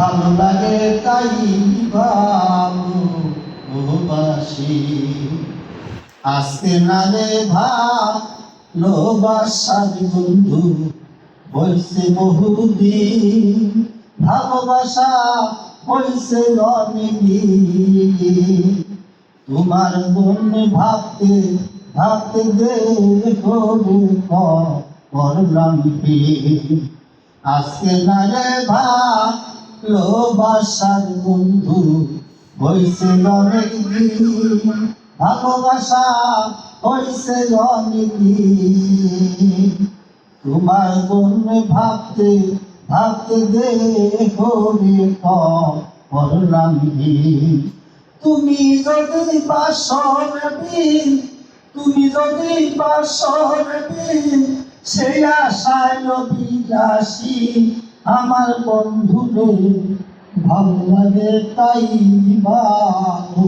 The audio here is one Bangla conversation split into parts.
ভালো লাগে তাই ভালোবাসি। আজকে না রে ভালোবাসার বন্ধু হইছে বহুদিন, ভালোবাসা হইছে অনেকদিন। তোমার জন্য ভাবতে ভাবতে দেখো করলাম কি। আজকে না রে ভালোবাসার বন্ধু হইছে অনেকদিন, ভালোবাসা হইছে অনেকদিন। তোমার জন্য ভাবতে ভাবতে দেখো করলাম কি। তুমি যদি বাসরবীন, তুমি যদি বাসরবীন, সেই আশায় বিলাসী আমার বন্ধুরে। ভালো লাগে তাই ভালোবাসি।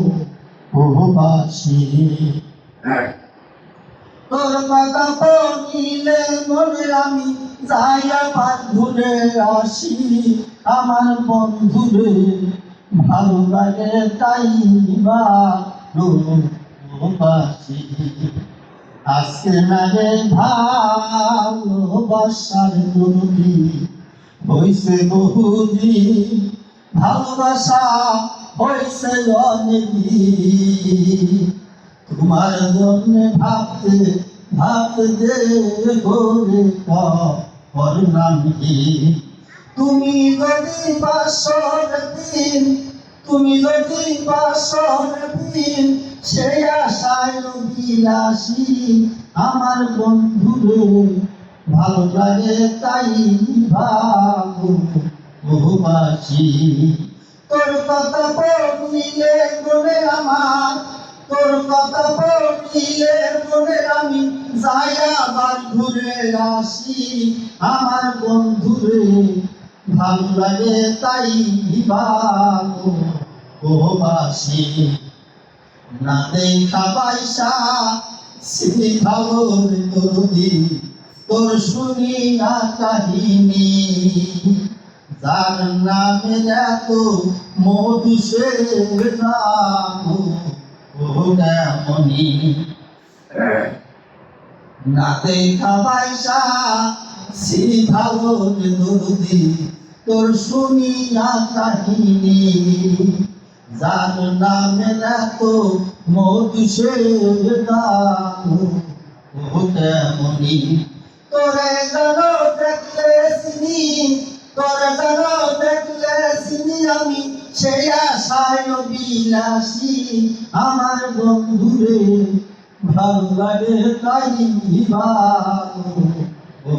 তোর কথা পড়িলে মনে আমি যাই আবার ঘুরে আসি আমার বন্ধুরে। ভালো লাগে তাই ভালোবাসি। আজকে না রে ভালোবাসার নদী হইছে বহুদিন, ভালোবাসা হইছে অনেকদিন। তোমার জন্য ভাবতে ভাবতে করে করলাম কি। তুমি যদি বাসরবীন, তুমি যদি বাসরবীন, সেই আশায় বিলাসী আমার বন্ধুরে। ভালো লাগে তাই ভালোবাসি। তোর কথা পড়িলে মনে আমার, তোর কথা পড়িলে মনে আমি যাই আবার ঘুরে আসি আমার বন্ধুরে। ভালো লাগে তাই ভালোবাসি। না দেখা পয়সা স্মৃতি ভালো তোরদি, তোর শুনিয়া কাহিনী। যার নামে এত মধু সে নাম মনি। না দেখা পয়সা স্মৃতি ভালো তোরদি, তোর শুনিয়া কাহিনী। যার নামে এত মধু সে নাম মনি। তোরে যেন দেখলে চিনি, তোরে যেন দেখলে চিনি আমি সেই আশায় বিলাসী আমার বন্ধুরে। ভালো লাগে তাই ভালোবাসি।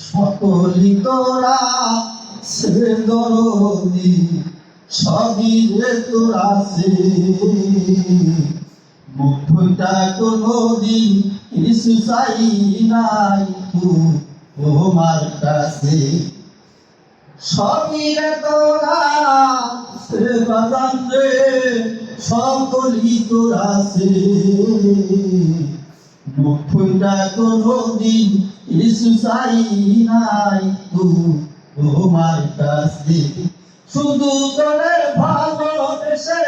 সকলি তোরা সে দরদি সবই রে তোরা সে। মুখটা কোনদিন কিছু চাই নাই তোমার কাছে। সবই রে তোরা সে বাজান রে, সকলি তোরা সে। মুখটা কোনদিন কিছু চাই নাই তোমার কাছে। শুধু তোরে ভালোবেসে,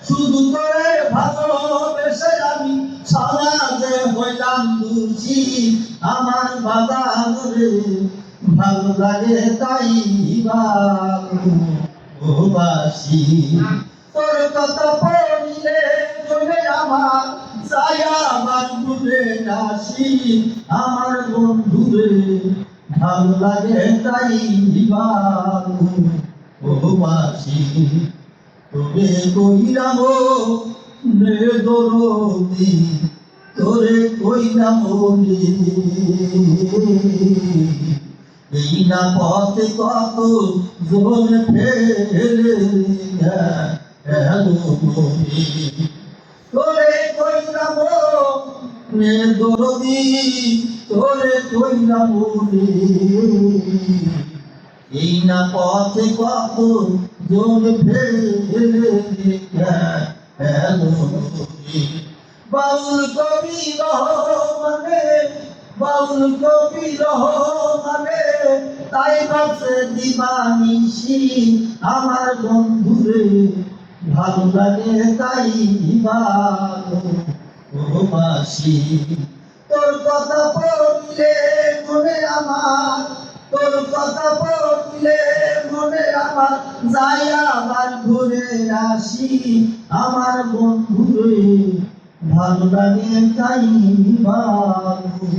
শুধু তোরে ভালোবেসে আমি সারা যে হইলাম দুষি আমার বাজারে। ভালো লাগে তাই ভালোবাসি। তোর কথা পড়িলে মনে আমার যাই আবার ঘুরে আসি আমার বন্ধুরে। ভালো লাগে তাই ভালোবাসি। তোরে কইরাম রে দরদি, তোরে কইরাম রে। এই না পথে কত জন ফেলে গেল মনে। তোরে কইরাম রে দরদি, তোরে কইরাম রে। এই না পথে কত জন ফেলে গেল। বাউল কবি রহমানে বাউল কবি রহমানে তাই বাসে দিবানিশি আমার বন্ধুরে ভালো লাগে তাই ভালোবাসি। তোর কথা পড়লে মনে আমার, তোর কথা পড়লে মনে আমার যাই আবার ঘুরে আসি আমার বন্ধুরে ভালো লাগে তাই ভালোবাসি।